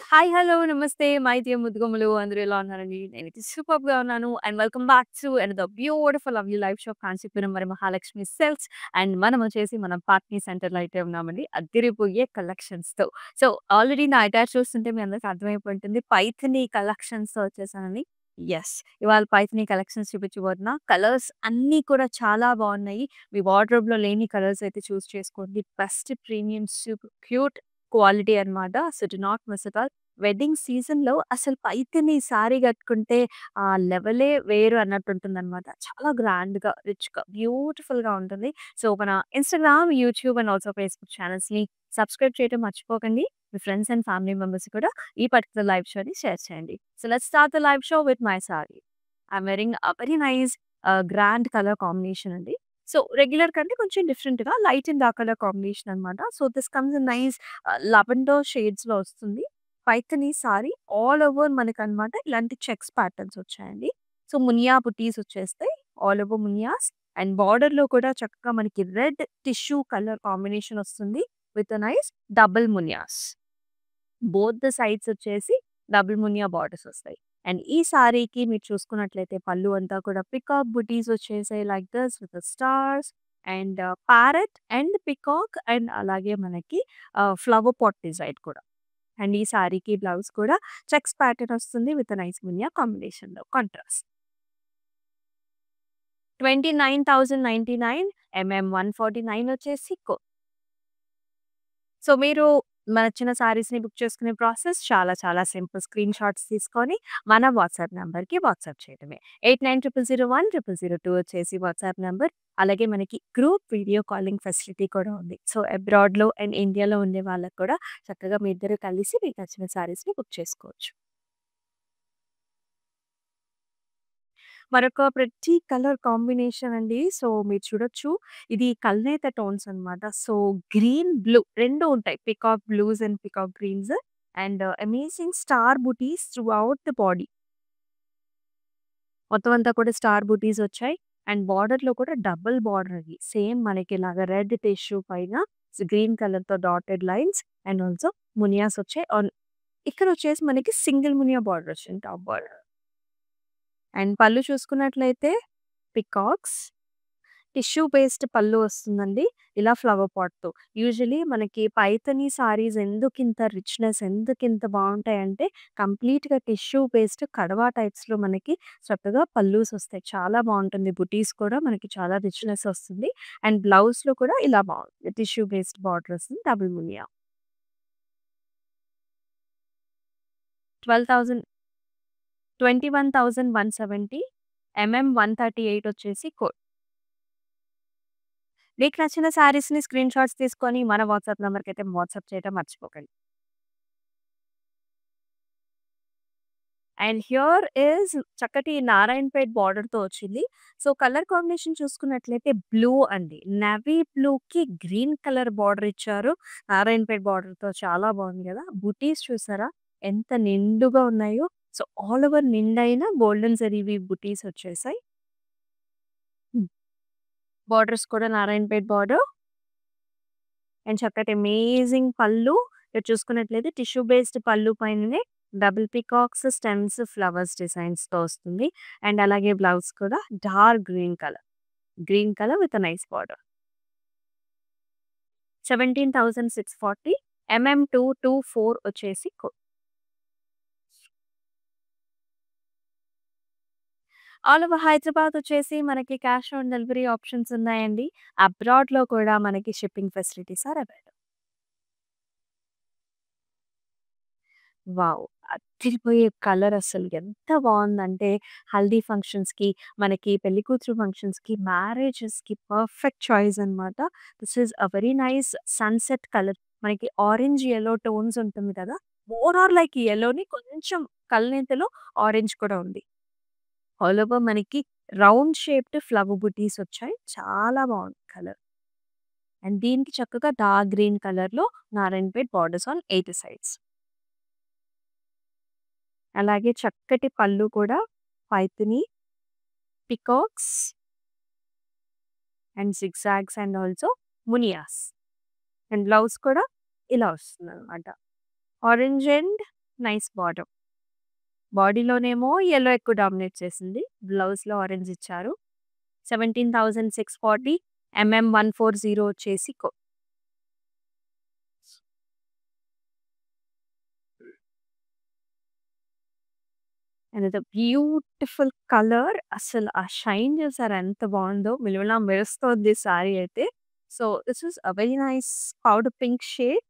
Hi, hello, నమస్తే. My dear ముద్దుగుమ్మలు అందరూ ఎలా ఉన్నారండి? నేనైతే సూపర్బ్‌గా ఉన్నాను. And welcome back to another beautiful lovely live show Kanchipuram మరి మహాలక్ష్మి సిల్క్స్. అండ్ మనం వచ్చేసి మనం పాట్నీ సెంటర్‌లో అయితే ఉన్నామండి. అద్దిరిపోయే కలెక్షన్స్‌తో. సో, ఆల్రెడీ నా అటాచ్ చూస్తుంటే మీ అందరికి అర్థమైపోయి ఉంటుంది. పైథినీ కలెక్షన్స్‌తో వచ్చేసానని. యెస్. ఇవాళ పైథినీ కలెక్షన్స్ చూపించబోతున్నా. కలర్స్ అన్నీ కూడా చాలా బాగున్నాయి. మీ వార్డ్‌రోబ్‌లో లేని కలర్స్ అయితే చూస్ చేసుకోండి. Best premium super cute quality అన్నమాట. So, do not miss it all. Wedding సీజన్‌లో అసలు పైథిని సారీ కట్టుకుంటే ఆ లెవెలే వేరు అన్నట్టుంటుందనమాట. చాలా గ్రాండ్‌గా, రిచ్‌గా, బ్యూటిఫుల్‌గా ఉంటుంది. సో, మన Instagram, YouTube and also Facebook ఛానెల్స్‌ని సబ్స్క్రైబ్ చేయడం మర్చిపోకండి. మీ ఫ్రెండ్స్ అండ్ ఫ్యామిలీ మెంబర్స్‌కి కూడా ఈ పర్టిక్యులర్ లైవ్ షోని షేర్ చేయండి. So, let's start the live show with my sari. I'm wearing a very nice grand colour combination అండి. సో, రెగ్యులర్ కంటే కొంచెం డిఫరెంట్‌గా light and dark colour combination అనమాట. So, this comes in nice lavender షేడ్స్‌లో వస్తుంది. Paithani sari all over మనకనమాట ఇలాంటి checks patterns వచ్చాయండి. సో, మునియా బుటీస్ వచ్చేస్తాయి. ఆల్ ఓవర్ మునియాస్ అండ్ బార్డర్‌లో కూడా చక్కగా మనకి రెడ్ టిష్యూ కలర్ కాంబినేషన్ వస్తుంది. With a nice double మునియాస్. Both the sides వచ్చేసి డబుల్ మునియా బార్డర్స్ వస్తాయి. అండ్ ఈ సారీకి మీరు చూసుకున్నట్లయితే పళ్ళు అంతా కూడా పికాక్ బుటీస్ వచ్చేసాయి like this with stars and parrot and peacock and అలాగే మనకి ఫ్లవర్ పాట్ డిజైన్ కూడా. అండ్ ఈ సారీకి బ్లౌజ్ కూడా చెక్స్ ప్యాటర్న్ వస్తుంది విత్ నైస్ మునియా కాంబినేషన్‌లో కాంట్రాస్ట్. 29,099 149 వచ్చేసి సో, మీరు నచ్చిన సారీస్‌ని బుక్ చేసుకునే ప్రాసెస్ చాలా చాలా సింపుల్. స్క్రీన్ షాట్స్ తీసుకొని మన వాట్సాప్ నంబర్‌కి వాట్సాప్ చేయడమే. 8900010002 వచ్చేసి వాట్సాప్ నంబర్. అలాగే మనకి గ్రూప్ వీడియో కాలింగ్ ఫెసిలిటీ కూడా ఉంది. సో, అబ్రాడ్‌లో అండ్ ఇండియాలో ఉండే వాళ్ళకి కూడా చక్కగా మీ ఇద్దరు కలిసి మీకు నచ్చిన సారీస్‌ని బుక్ చేసుకోవచ్చు. మరొక ప్రతి కలర్ కాంబినేషన్ అండి. సో, మీరు చూడొచ్చు. ఇది కల్నేత టోన్స్ అన్నమాట. సో, గ్రీన్, బ్లూ 2 ఉంటాయి. Peacock blues and peacock greens and amazing star butis throughout the body. మొత్తం అంతా కూడా స్టార్ బూటీస్ వచ్చాయి. అండ్ బార్డర్‌లో కూడా డబుల్ బార్డర్ అది. సేమ్ మనకిలాగా రెడ్ టిష్యూ పైన గ్రీన్ కలర్‌తో dotted lines and also munias వచ్చాయి. ఇక్కడొచ్చేసి మనకి సింగిల్ మునియా బార్డర్ వచ్చింది టాప్ బార్డర్. అండ్ పళ్ళు చూసుకున్నట్లయితే పికాక్స్ టిష్యూ బేస్డ్ పళ్ళు వస్తుందండి. ఇలా ఫ్లవర్ పాట్‌తో. యూజువల్లీ మనకి పైథానీ సారీస్ ఎందుకింత రిచ్‌నెస్ ఎందుకింత బావుంటాయంటే కంప్లీట్‌గా టిష్యూ బేస్డ్ కడవా టైప్స్‌లో మనకి చక్కగా పల్లూస్ వస్తాయి. చాలా బావుంటుంది. బుటీస్ కూడా మనకి చాలా రిచ్‌నెస్ వస్తుంది. అండ్ బ్లౌజ్‌లో కూడా ఇలా బావుంటుంది. టిష్యూ బేస్డ్ బార్డర్ వస్తుంది. డబుల్ మునియా. 12,000 21,170 138 వచ్చేసి కోడ్. మీకు నచ్చిన శారీస్‌ని స్క్రీన్ షాట్స్ తీసుకొని మన వాట్సాప్ నంబర్‌కైతే వాట్సాప్ చేయడం మర్చిపోకండి. అండ్ హియర్ ఈస్ చక్కటి నారాయణపేట్ బార్డర్‌తో వచ్చింది. సో, కలర్ కాంబినేషన్ చూసుకున్నట్లయితే బ్లూ అండి. నేవీ బ్లూకి గ్రీన్ కలర్ బార్డర్ ఇచ్చారు. నారాయణపేట్ బార్డర్‌తో చాలా బాగుంది గదా! బుటీస్ చూసారా? ఎంత నిండుగా ఉన్నాయో. సో, ఆల్ ఓవర్ నిండైన గోల్డెన్ జరీవి బుటీస్ వచ్చేసాయి. హ్మ్. బార్డర్స్ కూడా నారాయణపేట్ బార్డర్. అండ్ చక్కటి అమేజింగ్ పళ్ళు. మీరు చూసుకున్నట్లయితే టిష్యూ బేస్డ్ పళ్ళు పైననే డబుల్ పీకాక్స్, స్టెమ్స్, ఫ్లవర్స్ డిజైన్స్‌తో వస్తుంది. అండ్ అలాగే బ్లౌజ్ కూడా dark green colour. Green colour with a nice border. 17,640 224 వచ్చేసి ఆల్ ఓవర్ హైదరాబాద్ వచ్చేసి మనకి క్యాష్ ఆన్ డెలివరీ ఆప్షన్స్ ఉన్నాయండి. అబ్రాడ్‌లో కూడా మనకి shipping facilities are available. Wow! అదిరిపోయే కలర్ అసలు ఎంత బావుందంటే, హల్దీ ఫంక్షన్స్‌కి, మనకి పెళ్లి కూతురు ఫంక్షన్స్‌కి, మ్యారేజెస్‌కి పర్ఫెక్ట్ చాయిస్ అనమాట. This is a very nice sunset colour. మనకి ఆరెంజ్, యెల్లో టోన్స్ ఉంటుంది కదా! మోర్ ఆర్ లైక్ యెల్లోని కొంచెం కల్నేతలో ఆరెంజ్ కూడా ఉంది. ఆల్ ఓవర్ మనకి రౌండ్ షేప్డ్ ఫ్లవర్ బుటీస్ వచ్చాయి. చాలా బావుంది కలర్. అండ్ దీనికి చక్కగా డార్క్ గ్రీన్ కలర్‌లో నారాయణపేట్ బార్డర్స్ ఆన్ 8 సైడ్స్. అలాగే చక్కటి పళ్ళు కూడా Paithani, peacocks and zigzags and also మునియాస్. అండ్ బ్లౌజ్ కూడా ఇలా వస్తుందనమాట. Orange and nice border. బాడీలోనేమో యెల్లో ఎక్కువ డామినేట్ చేసింది. బ్లౌజ్‌లో ఆరెంజ్ ఇచ్చారు. 17,640 140 వచ్చేసి అండ్ ఇది బ్యూటిఫుల్ కలర్. అసలు ఆ షైన్ చూసారా ఎంత బావుందో! మిలమిలా మెరుస్తోంది సారీ అయితే. So, this is a very nice powder pink shade.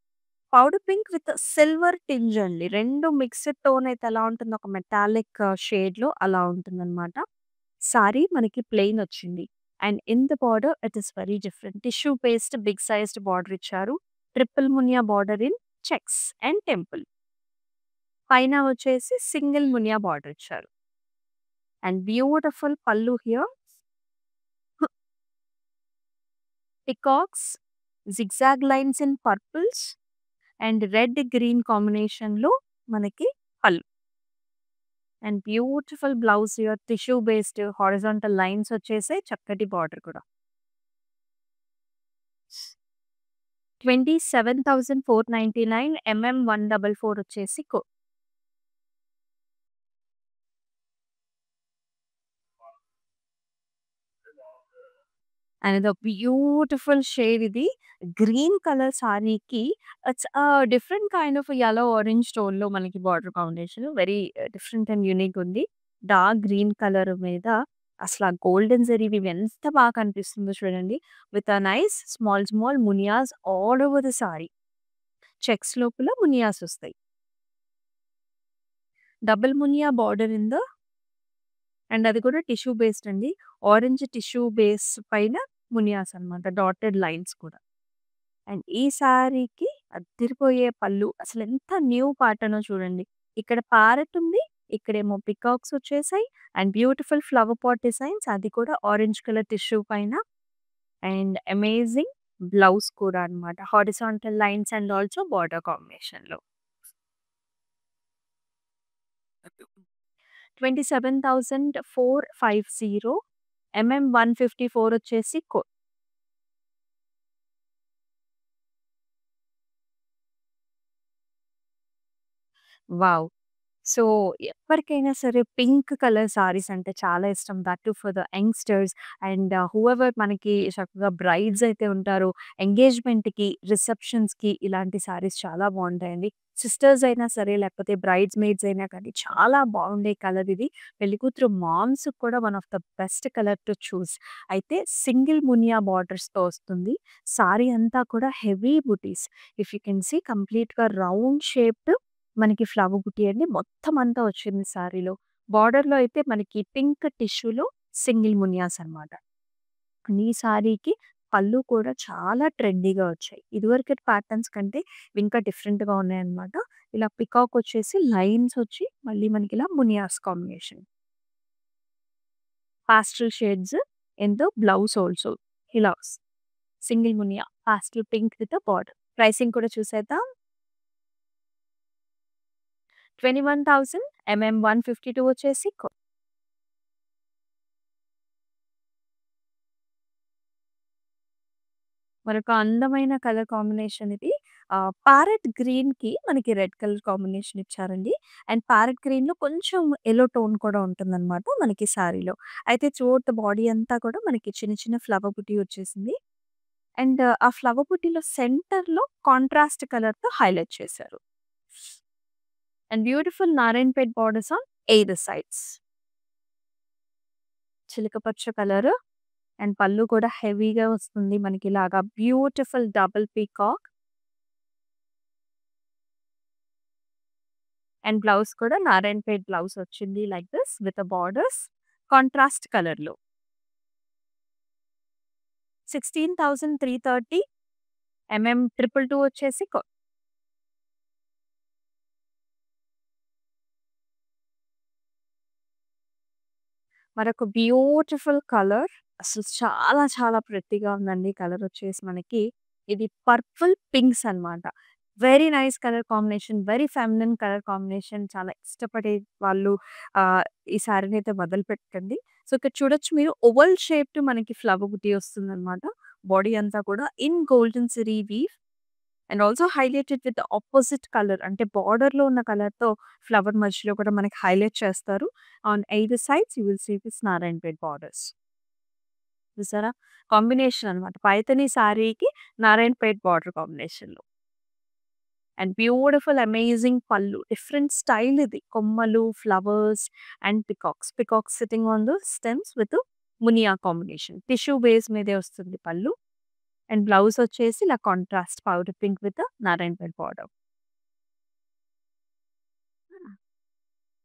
Powder pink with silver tinge అండి. 2 మిక్స్డ్ టోన్ అయితే ఎలా ఉంటుందో ఒక మెటాలిక్ షేడ్‌లో అలా ఉంటుందన్నమాట. సారీ మనకి ప్లెయిన్ వచ్చింది. And in the border it is very different. Tissue based big sized border ఇచ్చారు. ట్రిపుల్ మునియా border in checks and temple. పైన వచ్చేసి సింగిల్ మునియా బార్డర్ ఇచ్చారు. And beautiful pallu here. Peacocks, zigzag lines in purples and red, green కాంబినేషన్‌లో మనకి pallu. And beautiful blouse here tissue based horizontal lines వచ్చేసాయి. చక్కటి border కూడా. 27,499 144 వచ్చేసి అండ్ ఇదో బ్యూటిఫుల్ షేడ్ ఇది. గ్రీన్ కలర్ సారీకి it's different kind of yellow orange టోన్‌లో మనకి border combination very different and unique ఉంది. డార్క్ గ్రీన్ కలర్ మీద అసల గోల్డెన్ జరీ వీవ్ ఎంత బాగా కనిపిస్తుందో చూడండి. With a nice small small మునియాస్ all over the sari. Checks లోపల మునియాస్ వస్తాయి. డబుల్ మునియా బార్డర్ ఇన్ ద అండ్ అది కూడా టిష్యూ బేస్డ్ అండి. ఆరెంజ్ టిష్యూ బేస్ పైన మునియాస్ అన్నమాట. డాటెడ్ లైన్స్ కూడా. అండ్ ఈ సారీకి అద్దిరిపోయే పళ్ళు. అసలెంత న్యూ ప్యాటర్నో చూడండి. ఇక్కడ ప్యారట్ ఉంది. ఇక్కడేమో పికాక్స్ వచ్చేసాయి. And beautiful flower pot designs. అది కూడా ఆరెంజ్ కలర్ టిష్యూ పైన. అండ్ అమేజింగ్ బ్లౌజ్ కూడా అన్నమాట. Horizontal lines and also border కాంబినేషన్‌లో. 27,450 154 వచ్చేసి వావ్! సో, ఎవ్వరికైనా సరే పింక్ కలర్ సారీస్ అంటే చాలా ఇష్టం. That two for the youngsters and whoever మనకి చక్కగా బ్రైడ్స్ అయితే ఉంటారో, ఎంగేజ్‌మెంట్‌కి, రిసెప్షన్స్‌కి ఇలాంటి సారీస్ చాలా బావుంటాయండి. సిస్టర్స్ అయినా సరే, లేకపోతే బ్రైడ్స్ మేడ్స్ అయినా కానీ చాలా బాగుండే కలర్ ఇది. పెళ్ళికూతురు మామ్స్‌కి కూడా one of the best colour to choose. అయితే సింగిల్ మునియా బార్డర్స్‌తో వస్తుంది. సారీ అంతా కూడా heavy buttis. If you can see కంప్లీట్‌గా రౌండ్ షేప్డ్ మనకి ఫ్లవర్ బుటీ అండి. మొత్తం అంతా వచ్చింది సారీలో. బార్డర్‌లో అయితే మనకి పింక్ టిష్యూలో సింగిల్ మునియాస్ అన్నమాట. ఈ సారీకి పళ్ళు కూడా చాలా ట్రెండీగా వచ్చాయి. ఇదివరకటి ప్యాటర్న్స్ కంటే ఇవి ఇంకా డిఫరెంట్‌గా ఉన్నాయన్నమాట. ఇలా పికాక్ వచ్చేసి లైన్స్ వచ్చి మళ్ళీ మనకి ఇలా మునియాస్ combination. Pastel shades in the blouse also. ఇలా సింగిల్ మునియా pastel pink with border. Pricing కూడా చూసేద్దాం. 21,000 152 వచ్చేసి మరొక అందమైన కలర్ కాంబినేషన్ ఇది. ప్యారెట్ గ్రీన్‌కి మనకి రెడ్ కలర్ కాంబినేషన్ ఇచ్చారండి. అండ్ ప్యారెట్ గ్రీన్‌లో కొంచెం యెల్లో టోన్ కూడా ఉంటుందన్నమాట మనకి సారీలో. అయితే త్రూఅవుట్ ద బాడీ అంతా కూడా మనకి చిన్న చిన్న ఫ్లవర్ బుటీ వచ్చేసింది. అండ్ ఆ ఫ్లవర్ బుటీలో సెంటర్‌లో కాంట్రాస్ట్ కలర్‌తో హైలైట్ చేశారు. And beautiful Narayanpet borders on either sides. చిలక పచ్చ కలర్ అండ్ పళ్ళు కూడా హెవీగా వస్తుంది మనకిలాగా beautiful double peacock. And blouse కూడా నారాయణపేట్ బ్లౌజ్ వచ్చింది like this with borders contrast కలర్‌లో. 16,330 222 వచ్చేసి మరొక బ్యూటిఫుల్ కలర్. అసలు చాలా చాలా ప్రెట్టీగా ఉందండి కలర్ వచ్చేసి మనకి. ఇది పర్పుల్ పింక్స్ అన్నమాట. Very nice colour combination. Very feminine colour combination. చాలా ఇష్టపడే వాళ్ళు ఆహ్, ఈ సారీనైతే మొదలుపెట్టండి. సో, ఇక్కడ చూడొచ్చు మీరు ఓవల్ షేప్డ్ మనకి ఫ్లవర్ బుటీ వస్తుందన్నమాట. బాడీ అంతా కూడా in golden zari weave and also highlighted with opposite colour అంటే బోర్డర్‌లో ఉన్న కలర్‌తో ఫ్లవర్ మధ్యలో కూడా మనకి హైలైట్ చేస్తారు. On either sides you will see this Narayanpet borders. చూసారా? కాంబినేషన్ అన్నమాట. పైథాని సారీకి నారాయణపేట్ బోర్డర్ కాంబినేషన్‌లో. అండ్ బ్యూటిఫుల్ అమేజింగ్ పళ్ళు. డిఫరెంట్ స్టైల్ ఇది. కొమ్మలు, flowers and peacocks. Peacocks sitting on the stems with munia combination. Tissue base మీదే వస్తుంది పళ్ళు. అండ్ బ్లౌజ్ వచ్చేసి ఇలా contrast powder pink with Narayanpet border.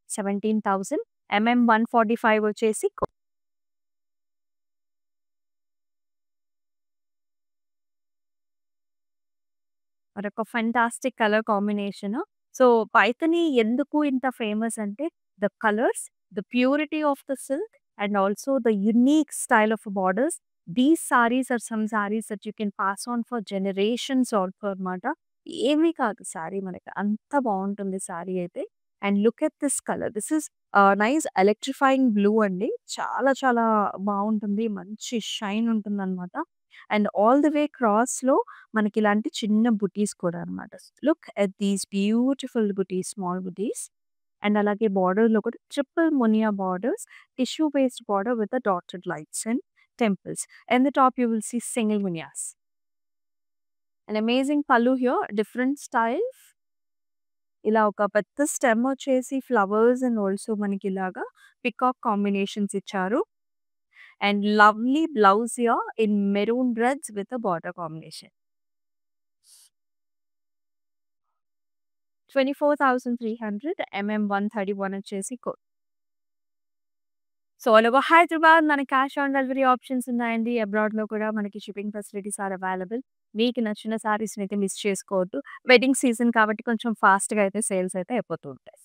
17,000 145 వచ్చేసి మరొక fantastic colour combination. So, Paithani ఎందుకు ఇంత ఫేమస్ అంటే the colours, the purity of the silk and also the unique style of borders. These saris are some saris that you can pass on for generations also అన్నమాట. ఏమీ కాదు సారీ మనకి. అంత బావుంటుంది సారీ అయితే. And look at this colour. This is nice electrifying blue అండి. చాలా చాలా బావుంటుంది. మంచి షైన్ ఉంటుందన్నమాట. అండ్ ఆల్ ది వే క్రాస్‌లో మనకిలాంటి చిన్న బుటీస్ కూడా అనమాట. Look at these beautiful butis, small butis. And అలాగే బోర్డర్‌లో కూడా triple Muniya borders, tissue based border with the dotted lights and temples. In the top you will see single munyas. An amazing pallu here, different styles. ఇలా ఒక పెద్ద stem వచ్చేసి flowers and also మనకిలాగా peacock combinations ఇచ్చారు. And lovely blouse here in maroon reds with a border combination. 24,300 131 వచ్చేసి so, all over Hyderabad మనకి cash on delivery options ఉన్నాయండి. అబ్రాడ్‌లో కూడా మనకి షిప్పింగ్ ఫెసిలిటీస్ ఆర్ అవైలబుల్. మీకు నచ్చిన సారీస్‌నైతే మిస్ చేసుకోవద్దు. వెడ్డింగ్ సీజన్ కాబట్టి కొంచెం ఫాస్ట్‌గా అయితే సేల్స్ అయితే అయిపోతూ ఉంటాయి.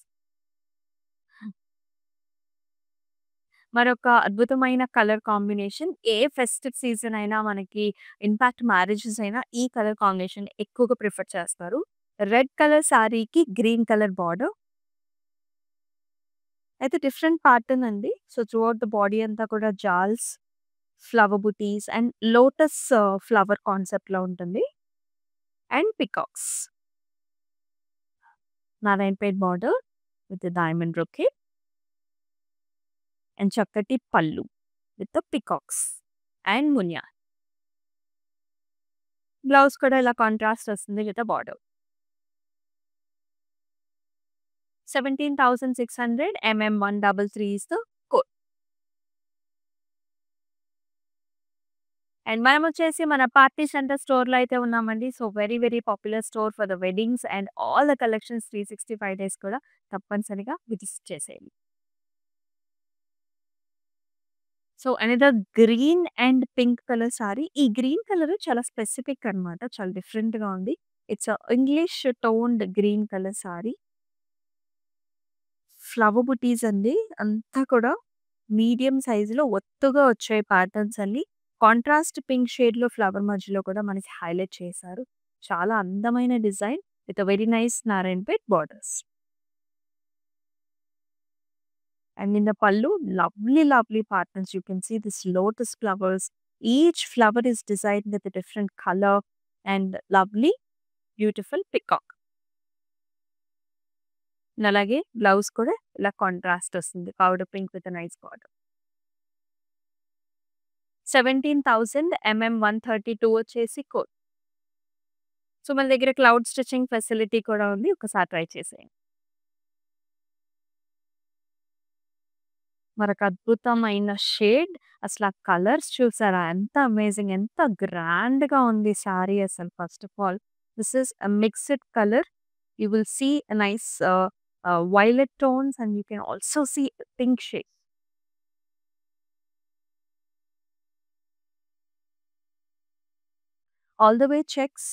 మరొక అద్భుతమైన కలర్ కాంబినేషన్ ఏ ఫెస్టివ్ సీజన్ అయినా మనకి ఇన్‌ఫాక్ట్ మ్యారేజెస్ అయినా ఈ కలర్ కాంబినేషన్ ఎక్కువగా ప్రిఫర్ చేస్తారు. రెడ్ కలర్ సారీకి గ్రీన్ కలర్ బార్డర్. అయితే డిఫరెంట్ ప్యాటర్న్ అండి. సో, త్రూఔట్ ద బాడీ అంతా కూడా జాల్స్, ఫ్లవర్ బుటీస్ అండ్ లోటస్ ఫ్లవర్ కాన్సెప్ట్‌లో ఉంటుంది. And peacocks. Narayanpet border with diamond brocade and చక్కటి పళ్ళు విత్ పికాక్స్ అండ్ మునియా. బ్లౌజ్ కూడా ఇలా కాంట్రాస్ట్ వస్తుంది with border. 17,600 133 is the code. And మనమొచ్చేసి మన పార్టీ సెంటర్ స్టోర్‌లో అయితే ఉన్నామండి. So, very very popular store for the weddings and all the collections 365 days కూడా తప్పనిసరిగా విజిట్ చేసేయండి. So, another green and pink colour sorry. ఈ గ్రీన్ కలర్ చాలా specific అన్నమాట. చాలా డిఫరెంట్‌గా ఉంది. It's English toned green colour sorry. Flower బుటీస్ అండి. అంతా కూడా మీడియం సైజ్‌లో ఒత్తుగా వచ్చాయి ప్యాటర్న్స్ అన్నీ. కాంట్రాస్ట్ పింక్ షేడ్‌లో ఫ్లవర్ మధ్యలో కూడా మనకి హైలైట్ చేశారు. చాలా అందమైన design with very nice Narayanpet borders. And in the pallu, lovely, lovely patterns. You can see this lotus flowers. Each flower is designed with a different color and lovely, beautiful peacock. And alage blouse kuda ila contrast వస్తుంది. Powder pink with a nice border. 17,000 132 వచ్చేసి code. So, మన దగ్గర cloud stitching facility కూడా ఉంది. ఒకసారి try చేసేయండి. మరొక అద్భుతమైన షేడ్. అసల ఆ కలర్స్ చూసారా? ఎంత అమేజింగ్! ఎంత గ్రాండ్‌గా ఉంది సారీ అసలు first of all. This is a mixed colour. You will see a nice violet tones and you can also see pink shade. All the way checks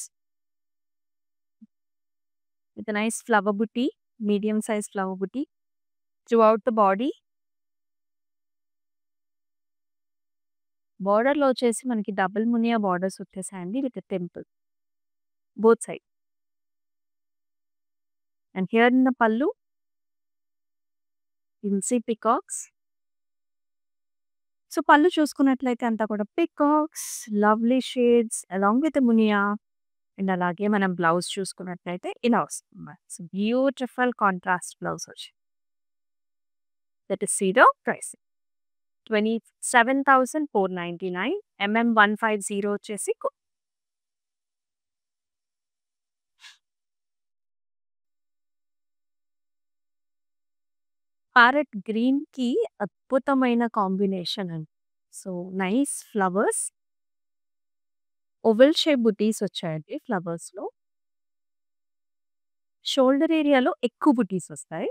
with a nice flower బుటీ, medium size flower బుటీ throughout the body. బోర్డర్‌లో వచ్చేసి మనకి double మునియా borders వచ్చేసాయండి with temple both side. And here in the pallu you will see peacocks. So, pallu చూసుకున్నట్లయితే అంతా కూడా peacocks, lovely shades along with మునియా అండ్ అలాగే మనం బ్లౌజ్ చూసుకున్నట్లయితే ఇలా వస్తుంది. సో, బ్యూటిఫుల్ కాంట్రాస్ట్ బ్లౌజ్ వచ్చింది. That is see the pricing. 27,499 150 వచ్చేసి ప్యారెట్ గ్రీన్‌కి అద్భుతమైన కాంబినేషన్ అండి. So, nice flowers. Oval shape బుటీస్ వచ్చాయండి ఫ్లవర్స్‌లో. షోల్డర్ ఏరియాలో ఎక్కువ బుటీస్ వస్తాయి.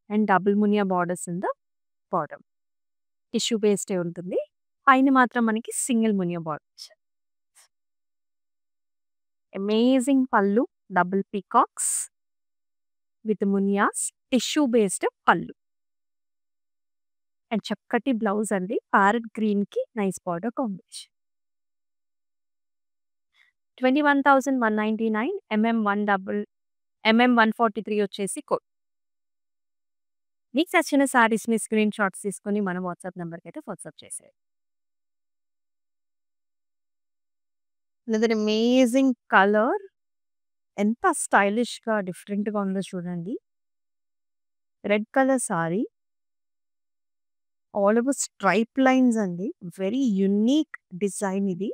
అండ్ double Muniya borders in the bottom. Tissue బేస్డే ఉంటుంది. పైన మాత్రం మనకి single Muniya border. Amazing pallu, double peacocks with మునియాస్, టిష్యూ బేస్డ్ పళ్ళు. అండ్ చక్కటి బ్లౌజ్ అండి. ప్యారెట్ గ్రీన్‌కి నైస్ బార్డర్ కాంబినేషన్. 21,199 143 వచ్చేసి కోడ్. మీకు నచ్చిన సారీస్‌ని స్క్రీన్ షాట్స్ తీసుకొని మన వాట్సాప్ నంబర్‌కైతే వాట్సాప్ చేసేయండి. Another amazing colour. ఎంత స్టైలిష్‌గా, డిఫరెంట్‌గా ఉందో చూడండి. Red colour sari. All over stripe lines అండి. వెరీ యూనిక్ డిజైన్ ఇది.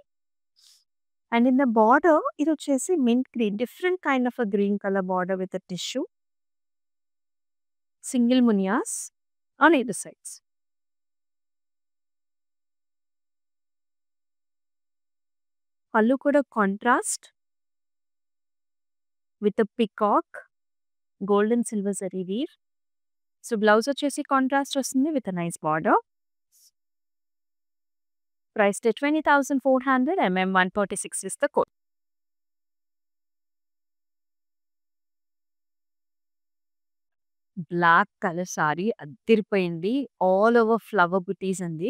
అండ్ ఇన్ ద బార్డర్ ఇదొచ్చేసి mint green. Different kind of green colour border with tissue. Single మునియాస్ ఆన్ either sides. పళ్ళు కూడా contrast with peacock, gold and silver zari weave. So, blouse వచ్చేసి contrast వస్తుంది with nice border. Priced 20,400 146 is the code. Black colour sari అద్దిరిపోయింది. All over flower బుటీస్ అండి.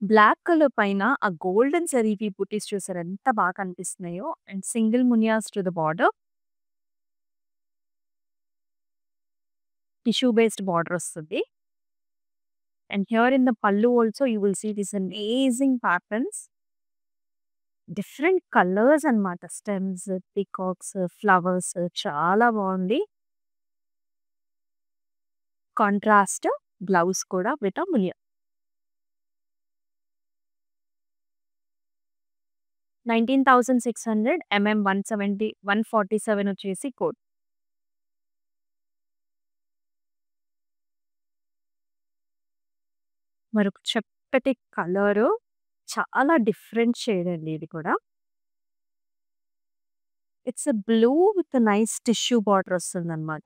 Black colour పైన ఆ golden zari weave బుటీస్ చూసారా ఎంత బాగా కనిపిస్తున్నాయో. అండ్ సింగిల్ మునియాస్ to the border. Tissue based border వస్తుంది. And here in the pallu also you will see this amazing patterns. Different colours అన్నమాట. స్టెమ్స్, పీకాక్స్, ఫ్లవర్స్ చాలా బాగుంది. కాంట్రాస్ట్ బ్లౌజ్ కూడా విత్ మునియా. 19,600 147 వచ్చేసి కోడ్. మరొక చక్కటి కలరు. చాలా డిఫరెంట్ షేడ్ అండి ఇది కూడా. It's a blue with nice tissue border వస్తుందన్నమాట.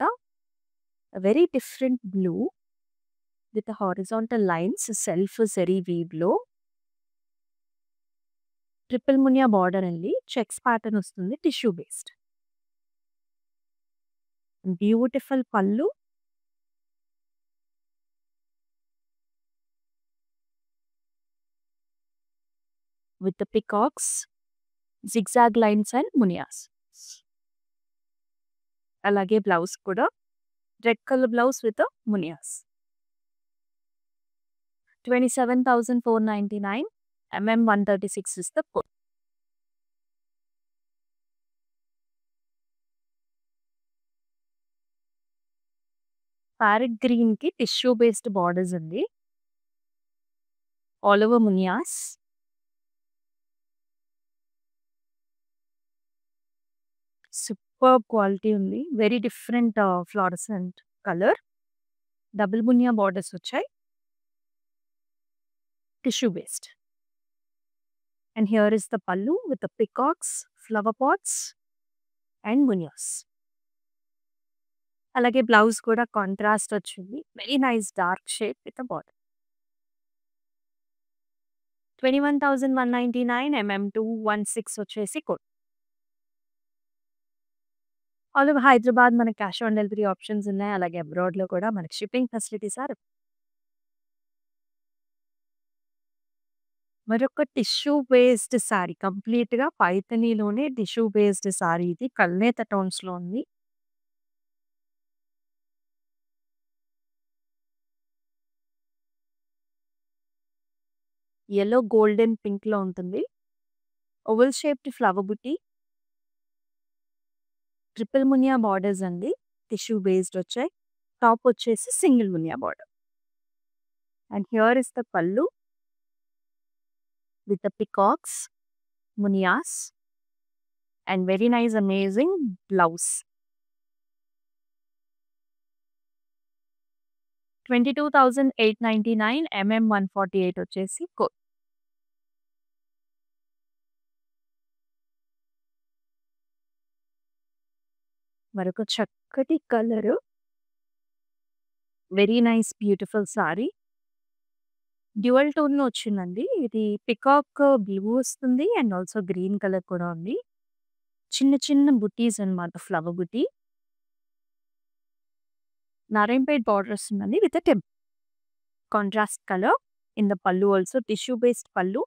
Very different blue with horizontal lines self zari వీవ్‌లో. ట్రిపుల్ మునియా బార్డర్ అండి. చెక్స్ ప్యాటర్న్ వస్తుంది tissue based. Beautiful pallu. With peacocks, zigzag lines and మునియాస్. అలాగే బ్లౌజ్ కూడా రెడ్ కలర్ బ్లౌజ్ విత్ మునియాస్. 27,499 136 is the code. Parrot గ్రీన్‌కి టిష్యూ బేస్డ్ బార్డర్స్ అండి. ఆల్ ఓవర్ మునియాస్. సూపర్బ్ క్వాలిటీ ఉంది. Very different fluorescent colour. Double Muniya borders వచ్చాయి. Tissue based. And here is the pallu with the peacocks, flower pots and మునియాస్. అలాగే blouse కూడా contrast వచ్చింది. Very nice dark shade with border. 21,199 216 వచ్చేసి code. All over Hyderabad మనకి cash on delivery options ఉన్నాయి. అలాగే అబ్రాడ్‌లో కూడా మనకి షిప్పింగ్ ఫెసిలిటీస్ ఆర్. మరొక టిష్యూ బేస్డ్ సారీ. కంప్లీట్‌గా పైథనీలోనే టిష్యూ బేస్డ్ సారీ ఇది. కల్నేత టోన్స్‌లో ఉంది. యెల్లో గోల్డెన్ పింక్‌లో ఉంటుంది. ఓవెల్ షేప్డ్ ఫ్లవర్ బుటీ, ట్రిపుల్ మునియా బార్డర్స్ అండి. టిష్యూ బేస్డ్ వచ్చాయి. టాప్ వచ్చేసి single Muniya border. And here is the pallu with the peacocks, మునియాస్ and very nice amazing blouse. 22,899 148 వచ్చేసి కోట్. మరొక చక్కటి colour, very nice beautiful sari. Dual టోన్‌లో వచ్చిందండి. ఇది పికాక్ బ్లూ వస్తుంది అండ్ ఆల్సో గ్రీన్ కలర్ కూడా ఉంది. చిన్న చిన్న బుటీస్ అన్నమాట, ఫ్లవర్ బుటీ. నారాయణపేట్ బార్డర్ వస్తుందండి with contrast colour. In the pallu also tissue based పల్లు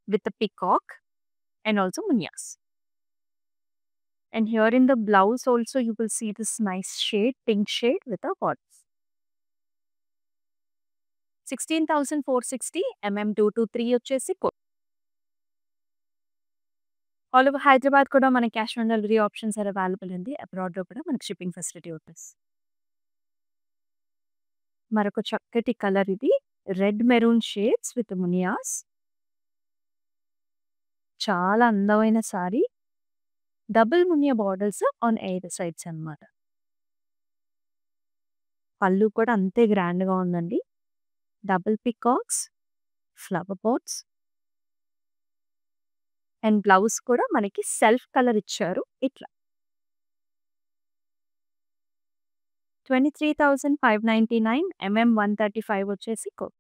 with peacock and also munyas. And here in the blouse also you will see this nice shade, pink shade with the borders. 16,460 223 వచ్చేసి code. All over Hyderabad కూడా మన cash on delivery options are available ఉంది. అబ్రాడ్‌లో కూడా మనకి shipping facility ఉంటుంది. మరొక చక్కటి కలర్ ఇది. Red maroon shades with munias. చాలా అందమైన sari. Double Muniya borders on either sides అన్నమాట. పళ్ళు కూడా అంతే గ్రాండ్‌గా ఉందండి. Double peacocks, flower pots and blouse కూడా మనకి సెల్ఫ్ కలర్ ఇచ్చారు ఇట్లా. 23,599 135 వచ్చేసి కోడ్.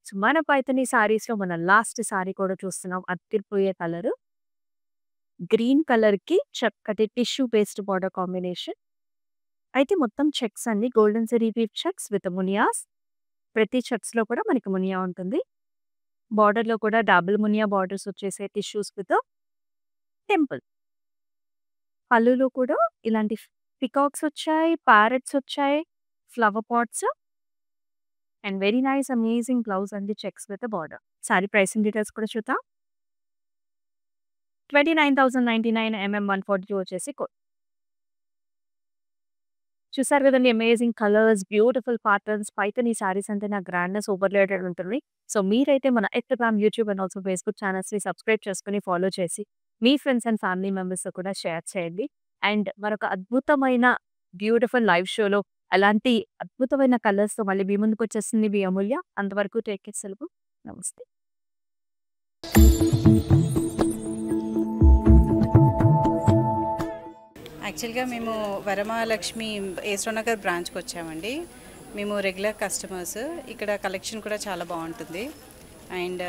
సో మన పైథానీ సారీస్‌లో మన లాస్ట్ సారీ కూడా చూస్తున్నాం. అదిరిపోయే కలరు. గ్రీన్ కలర్‌కి చక్కటి టిష్యూ బేస్డ్ బార్డర్ కాంబినేషన్. అయితే మొత్తం చెక్స్ అండి. Golden zari weave checks with మునియాస్. ప్రతి చెక్స్‌లో కూడా మనకి మునియా ఉంటుంది. బార్డర్‌లో కూడా డబుల్ మునియా బార్డర్స్ వచ్చేసాయి టిష్యూస్ విత్ టెంపుల్. పళ్ళులో కూడా ఇలాంటి పికాక్స్ వచ్చాయి, ప్యారెట్స్ వచ్చాయి, flower pots and very nice amazing blouse అండి, checks with border. Sari pricing details కూడా చూద్దాం. 29,099 142 వచ్చేసి కోడ్. చూసారు కదండి, amazing colours, beautiful patterns. Paithani saris అంటే నా గ్రాండ్‌నెస్ ఓవర్‌లోడెడ్ ఉంటుంది. సో మీరైతే మన Instagram, YouTube and also Facebook ఛానల్స్‌ని subscribe చేసుకొని ఫాలో చేసి మీ ఫ్రెండ్స్ అండ్ ఫ్యామిలీ మెంబర్స్‌తో కూడా షేర్ చేయండి. అండ్ మరొక అద్భుతమైన బ్యూటిఫుల్ లైవ్ షోలో అలాంటి అద్భుతమైన కలర్స్‌తో మళ్ళీ మీ ముందుకొచ్చేస్తుంది మీ అమూల్య. అంతవరకు టేక్ కేర్, సెలవు. నమస్తే. యాక్చువల్గా మేము వరమహాలక్ష్మి ఏస్రో నగర్ బ్రాంచ్కి వచ్చామండి. మేము రెగ్యులర్ కస్టమర్స్. ఇక్కడ కలెక్షన్ కూడా చాలా బాగుంటుంది. అండ్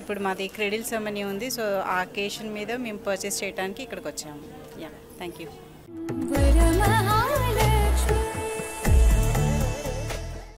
ఇప్పుడు మాది క్రెడిల్ సెరమనీ ఉంది. సో ఆ అకేషన్ మీద మేము పర్చేస్ చేయడానికి ఇక్కడికి వచ్చాము. Yeah, thank you.